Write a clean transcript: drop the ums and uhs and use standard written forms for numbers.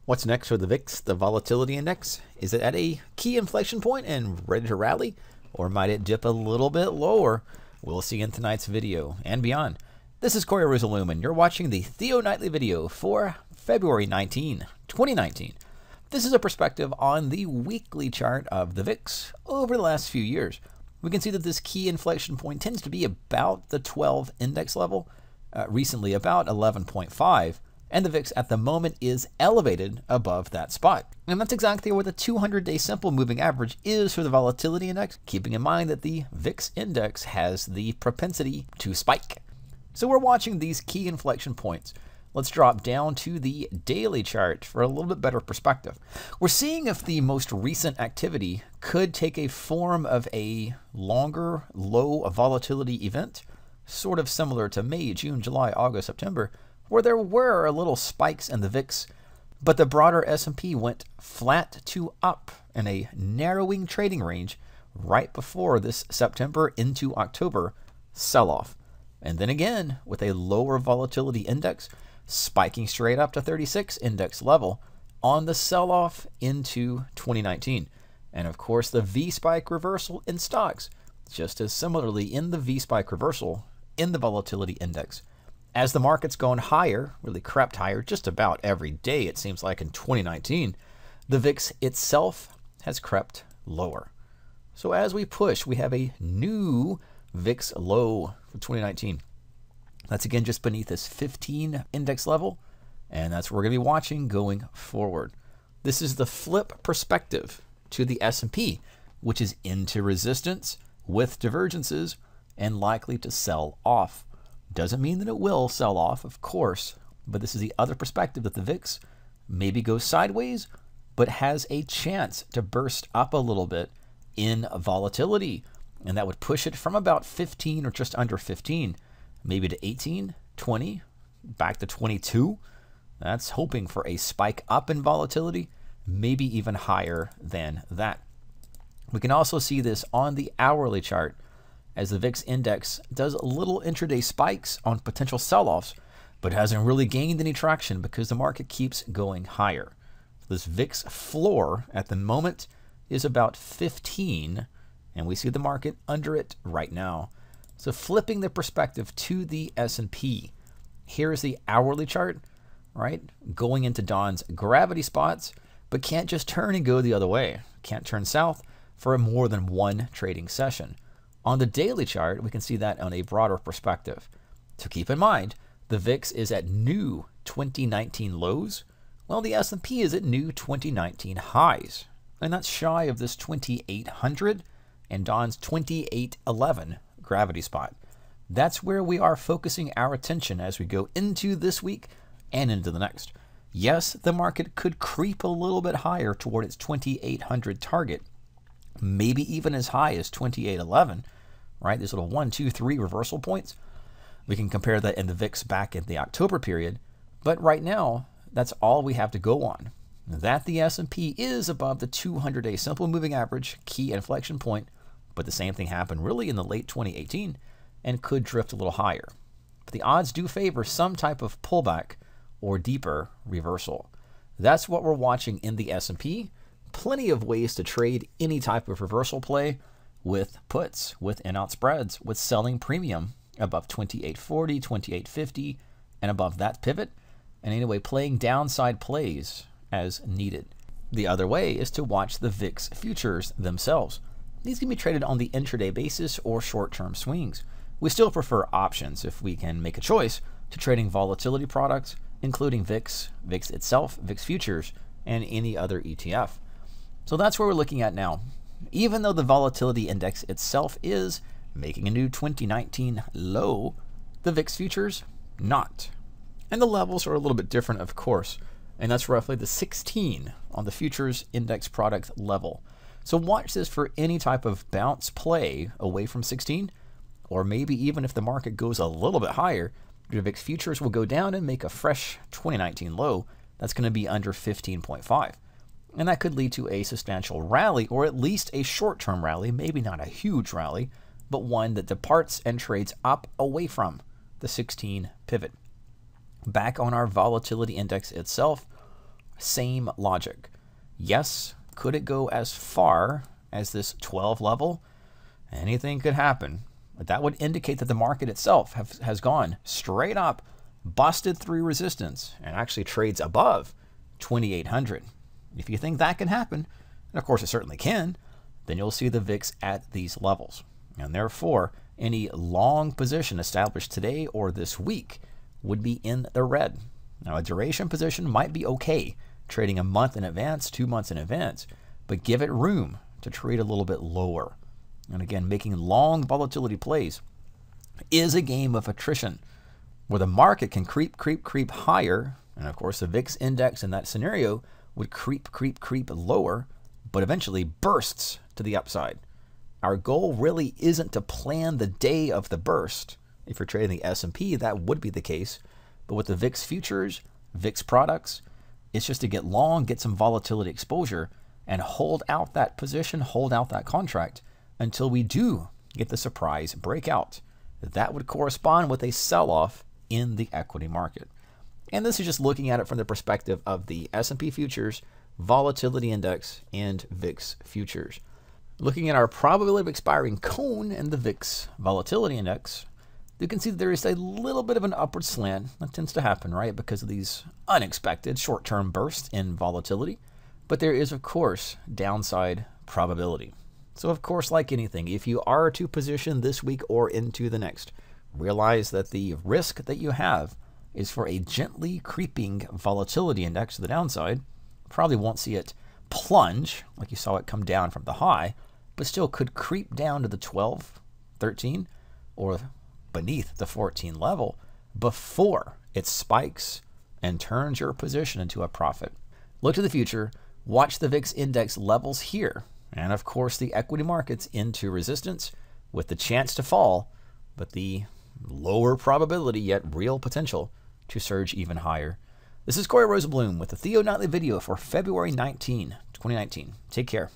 What's next for the VIX, the volatility index? Is it at a key inflection point and ready to rally? Or might it dip a little bit lower? We'll see in tonight's video and beyond. This is Corey Rizalum, and you're watching the Theo Nightly video for February 19, 2019. This is a perspective on the weekly chart of the VIX over the last few years. We can see that this key inflection point tends to be about the 12 index level, recently about 11.5. And the VIX at the moment is elevated above that spot. And that's exactly where the 200-day simple moving average is for the volatility index, keeping in mind that the VIX index has the propensity to spike. So we're watching these key inflection points. Let's drop down to the daily chart for a little bit better perspective. We're seeing if the most recent activity could take a form of a longer, low volatility event, sort of similar to May, June, July, August, September, where there were little spikes in the VIX, but the broader S&P went flat to up in a narrowing trading range right before this September into October sell-off. And then again, with a lower volatility index, spiking straight up to 36 index level on the sell-off into 2019. And of course, the V-spike reversal in stocks, just as similarly in the V-spike reversal in the volatility index. As the market's gone higher, really crept higher just about every day, it seems like in 2019, the VIX itself has crept lower. So as we push, we have a new VIX low for 2019. That's again just beneath this 15 index level, and that's what we're going to be watching going forward. This is the flip perspective to the S&P, which is into resistance with divergences and likely to sell off. Doesn't mean that it will sell off, of course, but this is the other perspective that the VIX maybe goes sideways, but has a chance to burst up a little bit in volatility. And that would push it from about 15 or just under 15, maybe to 18, 20, back to 22. That's hoping for a spike up in volatility, maybe even higher than that. We can also see this on the hourly chart, as the VIX index does little intraday spikes on potential sell-offs, but hasn't really gained any traction because the market keeps going higher. This VIX floor at the moment is about 15, and we see the market under it right now. So flipping the perspective to the S&P, here's the hourly chart, right? Going into dawn's gravity spots, but can't just turn and go the other way. Can't turn south for more than one trading session. On the daily chart, we can see that on a broader perspective. So keep in mind, the VIX is at new 2019 lows, while the S&P is at new 2019 highs. And that's shy of this 2800 and Dawn's 2811 gravity spot. That's where we are focusing our attention as we go into this week and into the next. Yes, the market could creep a little bit higher toward its 2800 target, maybe even as high as 2811, right? These little 1, 2, 3 reversal points. We can compare that in the VIX back in the October period, but right now, that's all we have to go on. That the S&P is above the 200-day simple moving average key inflection point, but the same thing happened really in the late 2018 and could drift a little higher. But the odds do favor some type of pullback or deeper reversal. That's what we're watching in the S&P. Plenty of ways to trade any type of reversal play with puts, with in-out spreads, with selling premium above 2840, 2850, and above that pivot, and anyway, playing downside plays as needed. The other way is to watch the VIX futures themselves. These can be traded on the intraday basis or short-term swings. We still prefer options if we can make a choice to trading volatility products, including VIX, VIX itself, VIX futures, and any other ETF. So that's where we're looking at now. Even though the volatility index itself is making a new 2019 low, the VIX futures not. And the levels are a little bit different, of course, and that's roughly the 16 on the futures index product level. So watch this for any type of bounce play away from 16, or maybe even if the market goes a little bit higher, the VIX futures will go down and make a fresh 2019 low that's going to be under 15.5. And that could lead to a substantial rally, or at least a short-term rally, maybe not a huge rally, but one that departs and trades up away from the 16 pivot. Back on our volatility index itself, same logic. Yes, could it go as far as this 12 level? Anything could happen. But that would indicate that the market itself has gone straight up, busted through resistance, and actually trades above 2,800. If you think that can happen, and of course it certainly can, then you'll see the VIX at these levels. And therefore, any long position established today or this week would be in the red. Now, a duration position might be okay, trading a month in advance, 2 months in advance, but give it room to trade a little bit lower. And again, making long volatility plays is a game of attrition, where the market can creep higher, and of course the VIX index in that scenario would creep lower, but eventually bursts to the upside. Our goal really isn't to plan the day of the burst. If you're trading the S&P, that would be the case. But with the VIX futures, VIX products, it's just to get long, get some volatility exposure, and hold out that position, hold out that contract until we do get the surprise breakout. That would correspond with a sell-off in the equity market. And this is just looking at it from the perspective of the S&P futures, volatility index, and VIX futures. Looking at our probability of expiring cone and the VIX volatility index, you can see that there is a little bit of an upward slant. That tends to happen, right, because of these unexpected short-term bursts in volatility. But there is, of course, downside probability. So, of course, like anything, if you are to position this week or into the next, realize that the risk that you have is for a gently creeping volatility index to the downside. Probably won't see it plunge like you saw it come down from the high, but still could creep down to the 12, 13, or beneath the 14 level before it spikes and turns your position into a profit. Look to the future, watch the VIX index levels here, and of course the equity markets into resistance with the chance to fall, but the lower probability yet real potential to surge even higher. This is Corey Rosenblum with the Theo Nightly video for February 19, 2019. Take care.